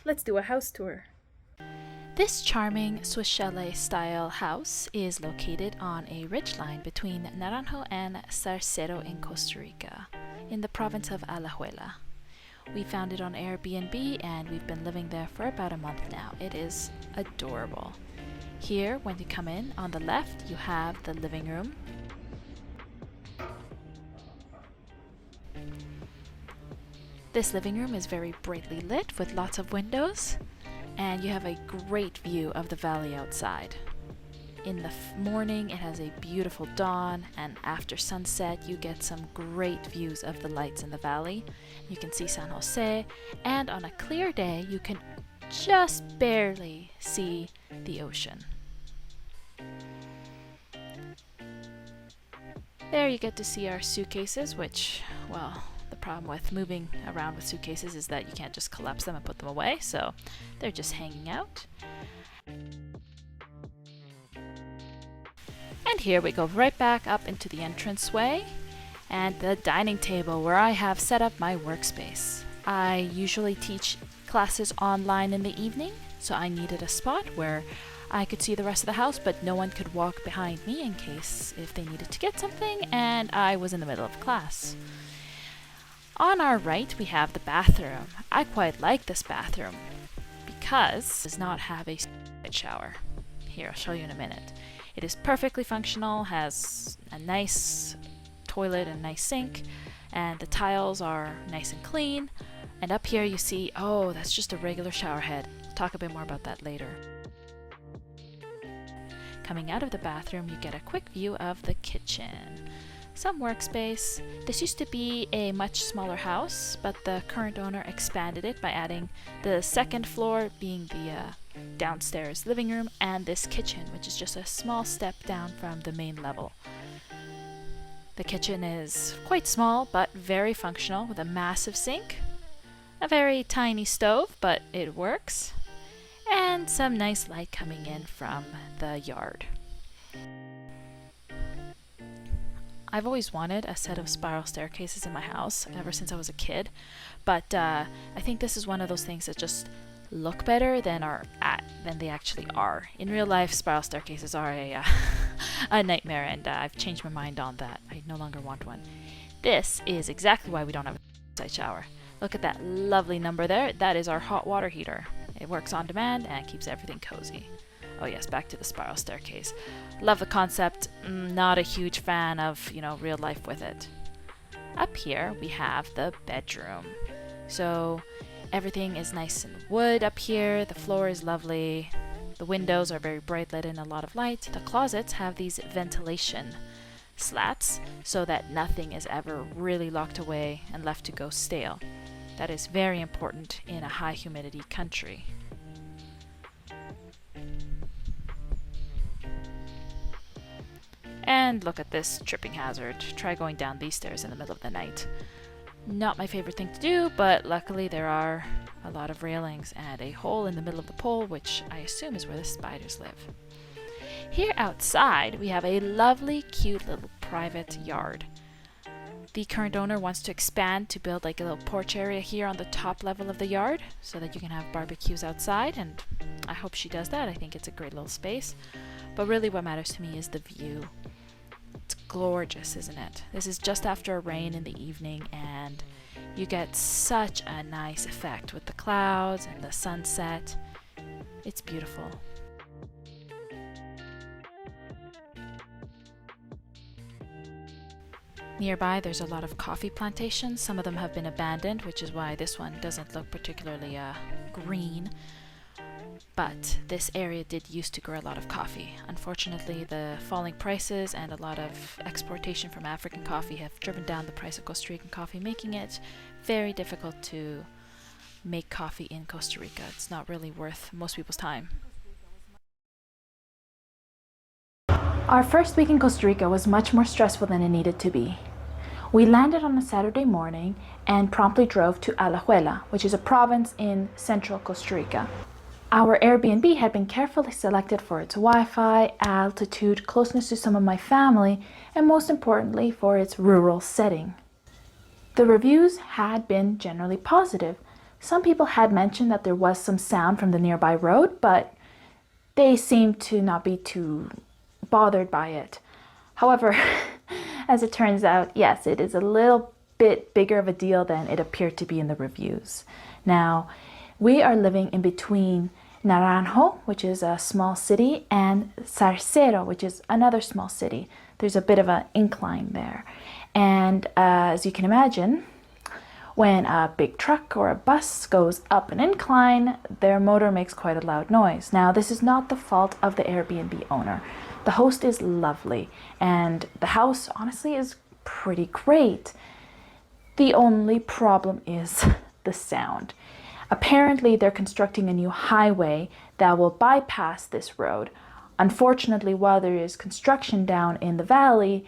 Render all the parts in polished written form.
let's do a house tour. This charming Swiss chalet-style house is located on a ridgeline between Naranjo and Zarcero in Costa Rica, in the province of Alajuela. We found it on Airbnb and we've been living there for about a month now. It is adorable. Here, when you come in, on the left, you have the living room. This living room is very brightly lit with lots of windows, and you have a great view of the valley outside. In the morning, it has a beautiful dawn, and after sunset, you get some great views of the lights in the valley. You can see San Jose, and on a clear day, you can just barely see the ocean. There you get to see our suitcases, which, well, the problem with moving around with suitcases is that you can't just collapse them and put them away, so they're just hanging out. And here we go right back up into the entranceway and the dining table where I have set up my workspace. I usually teach classes online in the evening, so I needed a spot where I could see the rest of the house, but no one could walk behind me in case if they needed to get something and I was in the middle of class. On our right, we have the bathroom. I quite like this bathroom because it does not have a shower. Here, I'll show you in a minute. It is perfectly functional, has a nice toilet and nice sink, and the tiles are nice and clean. And up here you see, oh, that's just a regular shower head. I'll talk a bit more about that later. Coming out of the bathroom, you get a quick view of the kitchen. Some workspace. This used to be a much smaller house, but the current owner expanded it by adding the second floor being the downstairs living room and this kitchen, which is just a small step down from the main level. The kitchen is quite small but very functional with a massive sink, a very tiny stove, but it works, and some nice light coming in from the yard. I've always wanted a set of spiral staircases in my house ever since I was a kid, but I think this is one of those things that just look better than they actually are. In real life, spiral staircases are a nightmare, and I've changed my mind on that. I no longer want one. This is exactly why we don't have a side shower. Look at that lovely number there. That is our hot water heater. It works on demand and keeps everything cozy. Oh yes, back to the spiral staircase. Love the concept, not a huge fan of, real life with it. Up here we have the bedroom. So everything is nice and wood up here, the floor is lovely, the windows are very bright lit and a lot of light. The closets have these ventilation slats so that nothing is ever really locked away and left to go stale. That is very important in a high humidity country. And look at this tripping hazard. Try going down these stairs in the middle of the night. Not my favorite thing to do, but luckily there are a lot of railings and a hole in the middle of the pole, which I assume is where the spiders live. Here outside, we have a lovely, cute little private yard. The current owner wants to expand to build like a little porch area here on the top level of the yard so that you can have barbecues outside, and I hope she does that. I think it's a great little space. But really what matters to me is the view. It's gorgeous, isn't it? This is just after a rain in the evening, and you get such a nice effect with the clouds and the sunset. It's beautiful. Nearby, there's a lot of coffee plantations. Some of them have been abandoned, which is why this one doesn't look particularly green. But this area did used to grow a lot of coffee. Unfortunately, the falling prices and a lot of exportation from African coffee have driven down the price of Costa Rican coffee, making it very difficult to make coffee in Costa Rica. It's not really worth most people's time. Our first week in Costa Rica was much more stressful than it needed to be. We landed on a Saturday morning and promptly drove to Alajuela, which is a province in central Costa Rica. Our Airbnb had been carefully selected for its Wi-Fi, altitude, closeness to some of my family, and most importantly for its rural setting. The reviews had been generally positive, Some people had mentioned that there was some sound from the nearby road, but they seemed to not be too bothered by it. However, as it turns out, yes, it is a little bit bigger of a deal than it appeared to be in the reviews. Now, we are living in between Naranjo, which is a small city, and Zarcero, which is another small city. There's a bit of an incline there. And as you can imagine, when a big truck or a bus goes up an incline, their motor makes quite a loud noise. Now, this is not the fault of the Airbnb owner. The host is lovely, and the house, honestly, is pretty great. The only problem is the sound. Apparently, they're constructing a new highway that will bypass this road. Unfortunately, while there is construction down in the valley,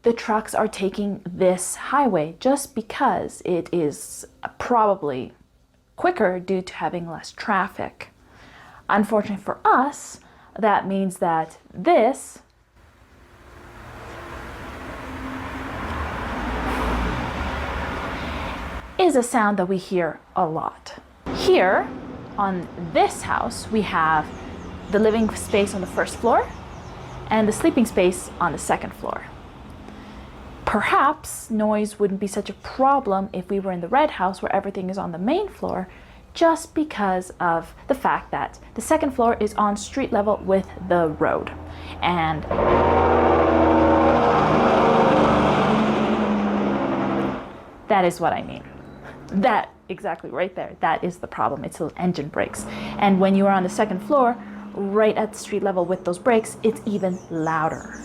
the trucks are taking this highway just because it is probably quicker due to having less traffic. Unfortunately for us, that means that this is a sound that we hear a lot. Here on this house, we have the living space on the first floor and the sleeping space on the second floor. Perhaps noise wouldn't be such a problem if we were in the red house where everything is on the main floor, just because of the fact that the second floor is on street level with the road. And that is what I mean. That exactly right there, that is the problem. It's the engine brakes. And when you are on the second floor, right at the street level with those brakes, it's even louder.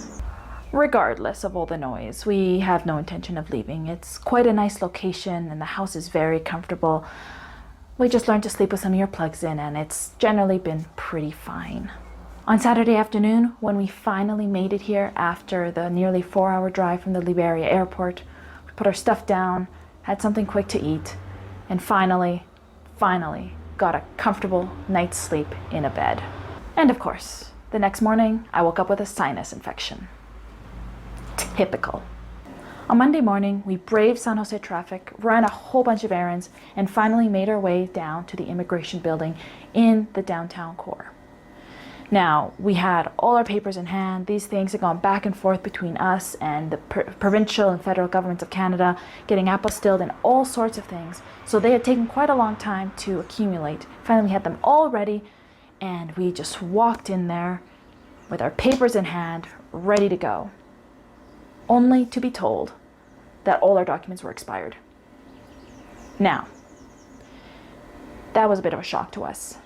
Regardless of all the noise, we have no intention of leaving. It's quite a nice location and the house is very comfortable. We just learned to sleep with some earplugs in and it's generally been pretty fine. On Saturday afternoon, when we finally made it here after the nearly 4-hour drive from the Liberia airport, we put our stuff down, had something quick to eat, and finally got a comfortable night's sleep in a bed. And of course, the next morning, I woke up with a sinus infection. Typical. On Monday morning, we braved San Jose traffic, ran a whole bunch of errands, and finally made our way down to the immigration building in the downtown core. Now, we had all our papers in hand. These things had gone back and forth between us and the provincial and federal governments of Canada, getting apostilled and all sorts of things. So they had taken quite a long time to accumulate. Finally, we had them all ready, and we just walked in there with our papers in hand, ready to go, only to be told that all our documents were expired. Now, that was a bit of a shock to us.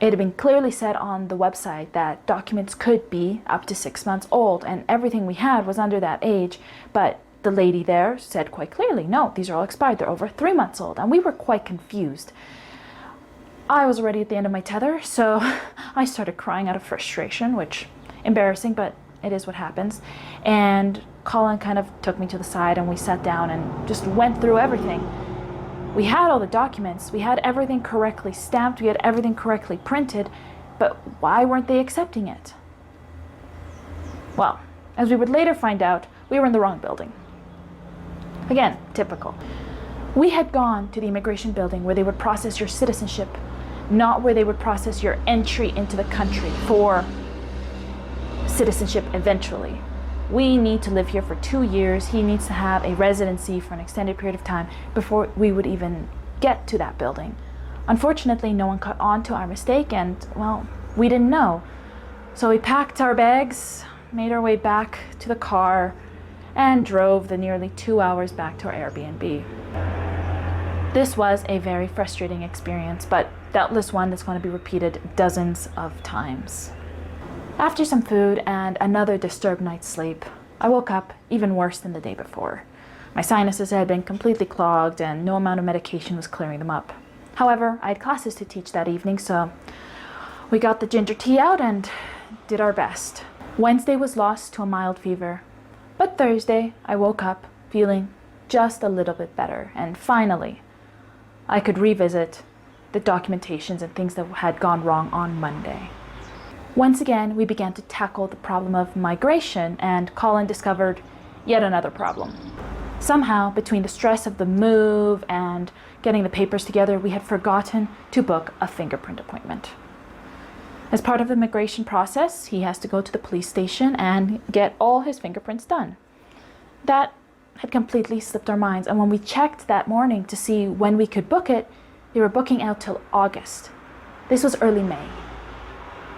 It had been clearly said on the website that documents could be up to 6 months old, and everything we had was under that age, but the lady there said quite clearly, no, these are all expired, they're over 3 months old, and we were quite confused. I was already at the end of my tether, so I started crying out of frustration, which, embarrassing, but it is what happens. And Collin kind of took me to the side and we sat down and just went through everything. We had all the documents, we had everything correctly stamped, we had everything correctly printed, but why weren't they accepting it? Well, as we would later find out, we were in the wrong building. Again, typical. We had gone to the immigration building where they would process your citizenship, not where they would process your entry into the country for citizenship eventually. We need to live here for 2 years. He needs to have a residency for an extended period of time before we would even get to that building. Unfortunately, no one caught on to our mistake and, well, we didn't know. So we packed our bags, made our way back to the car, and drove the nearly 2 hours back to our Airbnb. This was a very frustrating experience, but doubtless one that's going to be repeated dozens of times. After some food and another disturbed night's sleep, I woke up even worse than the day before. My sinuses had been completely clogged and no amount of medication was clearing them up. However, I had classes to teach that evening, so we got the ginger tea out and did our best. Wednesday was lost to a mild fever, but Thursday I woke up feeling just a little bit better, and finally I could revisit the documentations and things that had gone wrong on Monday. Once again, we began to tackle the problem of migration, and Collin discovered yet another problem. Somehow, between the stress of the move and getting the papers together, we had forgotten to book a fingerprint appointment. As part of the immigration process, he has to go to the police station and get all his fingerprints done. That had completely slipped our minds, and when we checked that morning to see when we could book it, they were booking out till August. This was early May.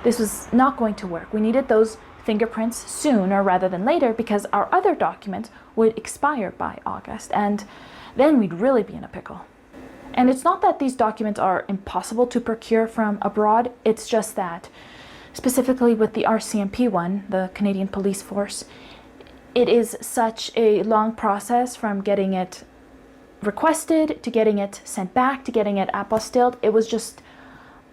This was not going to work. We needed those fingerprints sooner rather than later because our other documents would expire by August, and then we'd really be in a pickle. And it's not that these documents are impossible to procure from abroad, it's just that, specifically with the RCMP one, the Canadian Police Force, it is such a long process from getting it requested to getting it sent back to getting it apostilled. It was just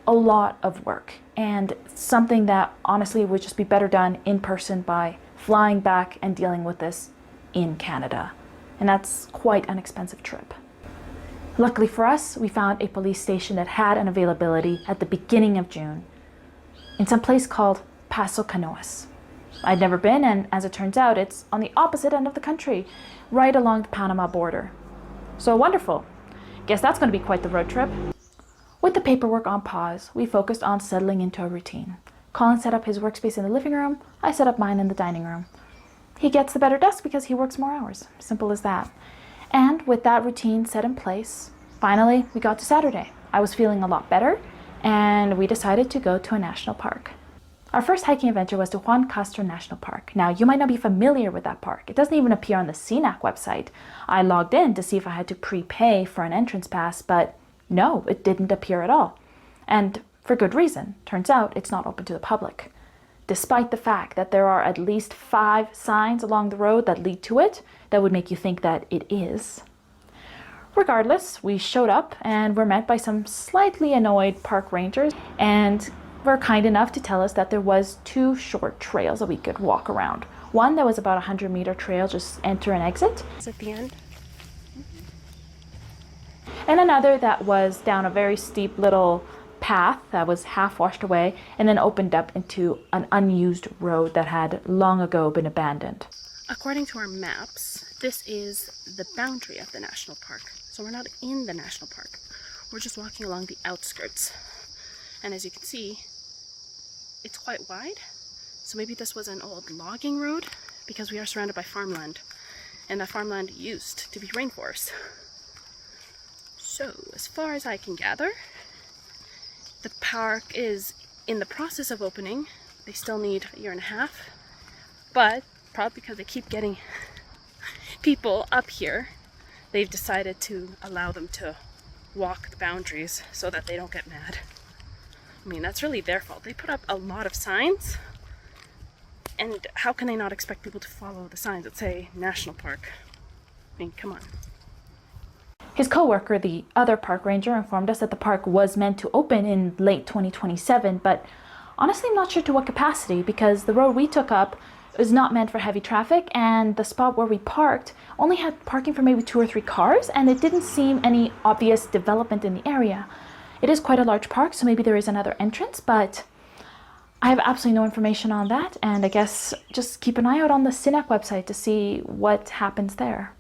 a lot of work, and something that honestly would just be better done in person by flying back and dealing with this in Canada. And that's quite an expensive trip. Luckily for us, we found a police station that had an availability at the beginning of June in some place called Paso Canoas. I'd never been, and as it turns out, it's on the opposite end of the country, right along the Panama border. So wonderful. Guess that's going to be quite the road trip. With the paperwork on pause, we focused on settling into a routine. Collin set up his workspace in the living room. I set up mine in the dining room. He gets the better desk because he works more hours. Simple as that. And with that routine set in place, finally we got to Saturday. I was feeling a lot better, and we decided to go to a national park. Our first hiking adventure was to Juan Castro National Park. Now, you might not be familiar with that park. It doesn't even appear on the CNAC website. I logged in to see if I had to prepay for an entrance pass, but no, it didn't appear at all. And for good reason. Turns out it's not open to the public, despite the fact that there are at least 5 signs along the road that lead to it that would make you think that it is. Regardless, we showed up and were met by some slightly annoyed park rangers, and were kind enough to tell us that there was 2 short trails that we could walk around. One that was about a 100-meter trail, just enter and exit. It's at the end. And another that was down a very steep little path that was half washed away and then opened up into an unused road that had long ago been abandoned. According to our maps, this is the boundary of the national park. So we're not in the national park. We're just walking along the outskirts. And as you can see, it's quite wide. So maybe this was an old logging road, because we are surrounded by farmland. And that farmland used to be rainforest. So, as far as I can gather, the park is in the process of opening. They still need a year and a half, but probably because they keep getting people up here, they've decided to allow them to walk the boundaries so that they don't get mad. I mean, that's really their fault. They put up a lot of signs, and how can they not expect people to follow the signs that say National Park? I mean, come on. His co-worker, the other park ranger, informed us that the park was meant to open in late 2027, but honestly I'm not sure to what capacity, because the road we took up was not meant for heavy traffic, and the spot where we parked only had parking for maybe 2 or 3 cars, and it didn't seem any obvious development in the area. It is quite a large park, so maybe there is another entrance, but I have absolutely no information on that, and I guess just keep an eye out on the CNAC website to see what happens there.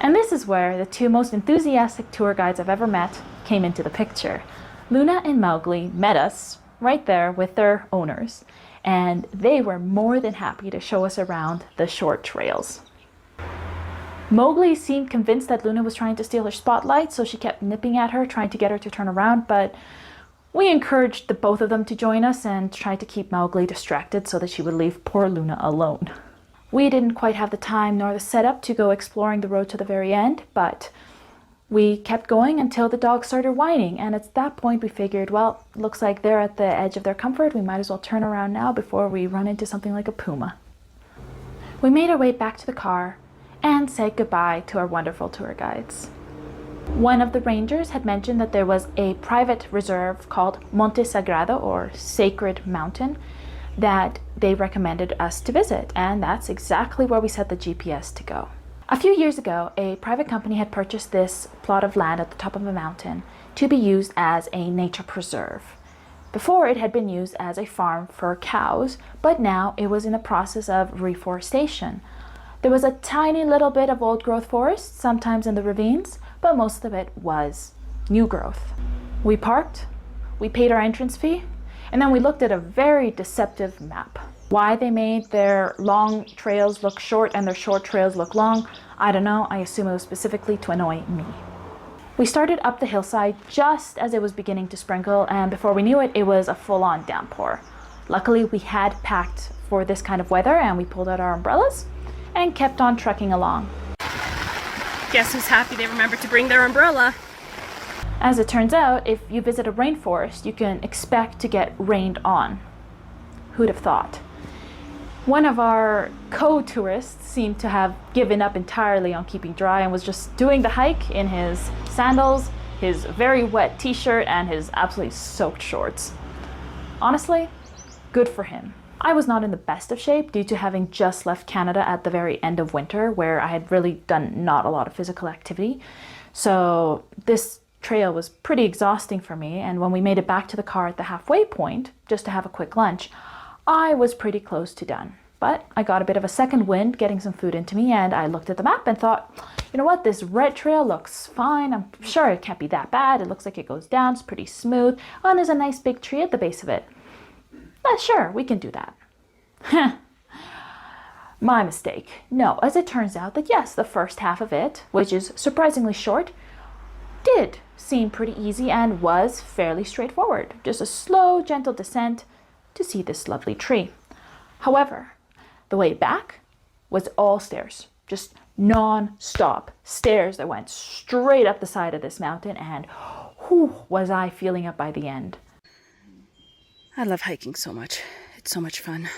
And this is where the 2 most enthusiastic tour guides I've ever met came into the picture. Luna and Mowgli met us right there with their owners, and they were more than happy to show us around the short trails. Mowgli seemed convinced that Luna was trying to steal her spotlight, so she kept nipping at her, trying to get her to turn around, but we encouraged the both of them to join us and tried to keep Mowgli distracted so that she would leave poor Luna alone. We didn't quite have the time nor the setup to go exploring the road to the very end, but we kept going until the dogs started whining, and at that point we figured, well, looks like they're at the edge of their comfort, we might as well turn around now before we run into something like a puma. We made our way back to the car and said goodbye to our wonderful tour guides. One of the rangers had mentioned that there was a private reserve called Monte Sagrado, or Sacred Mountain, that they recommended us to visit, and that's exactly where we set the GPS to go. A few years ago, a private company had purchased this plot of land at the top of a mountain to be used as a nature preserve. Before, it had been used as a farm for cows, but now it was in the process of reforestation. There was a tiny little bit of old growth forest, sometimes in the ravines, but most of it was new growth. We parked, we paid our entrance fee, and then we looked at a very deceptive map. Why they made their long trails look short and their short trails look long, I don't know. I assume it was specifically to annoy me. We started up the hillside just as it was beginning to sprinkle, and before we knew it, it was a full-on downpour. Luckily, we had packed for this kind of weather, and we pulled out our umbrellas and kept on trekking along. Guess who's happy they remembered to bring their umbrella? As it turns out, if you visit a rainforest, you can expect to get rained on. Who'd have thought? One of our co-tourists seemed to have given up entirely on keeping dry and was just doing the hike in his sandals, his very wet t-shirt, and his absolutely soaked shorts. Honestly, good for him. I was not in the best of shape due to having just left Canada at the very end of winter, where I had really done not a lot of physical activity. So this trail was pretty exhausting for me, and when we made it back to the car at the halfway point, just to have a quick lunch, I was pretty close to done. But I got a bit of a second wind getting some food into me, and I looked at the map and thought, you know what, this red trail looks fine. I'm sure it can't be that bad. It looks like it goes down, it's pretty smooth. Oh, and there's a nice big tree at the base of it. Sure, we can do that. My mistake. No, as it turns out that yes, the first half of it, which is surprisingly short, did seem pretty easy and was fairly straightforward. Just a slow, gentle descent to see this lovely tree. However, the way back was all stairs, just non-stop stairs that went straight up the side of this mountain, and whew, was I feeling it by the end. I love hiking so much. It's so much fun.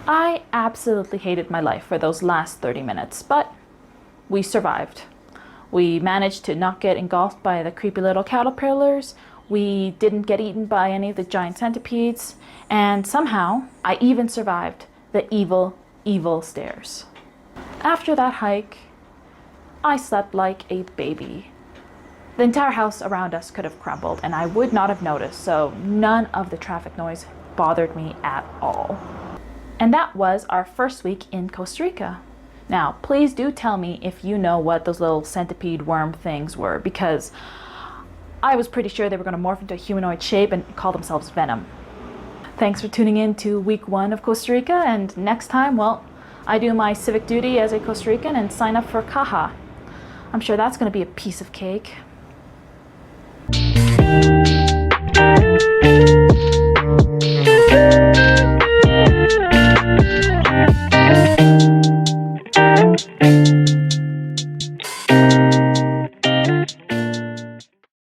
I absolutely hated my life for those last 30 minutes, but we survived. We managed to not get engulfed by the creepy little caterpillars. We didn't get eaten by any of the giant centipedes, and somehow I even survived the evil, evil stairs. After that hike, I slept like a baby. The entire house around us could have crumbled, and I would not have noticed, so none of the traffic noise bothered me at all. And that was our first week in Costa Rica. Now, please do tell me if you know what those little centipede worm things were, because I was pretty sure they were going to morph into a humanoid shape and call themselves Venom. Thanks for tuning in to week 1 of Costa Rica, and next time, well, I do my civic duty as a Costa Rican and sign up for Caja. I'm sure that's going to be a piece of cake.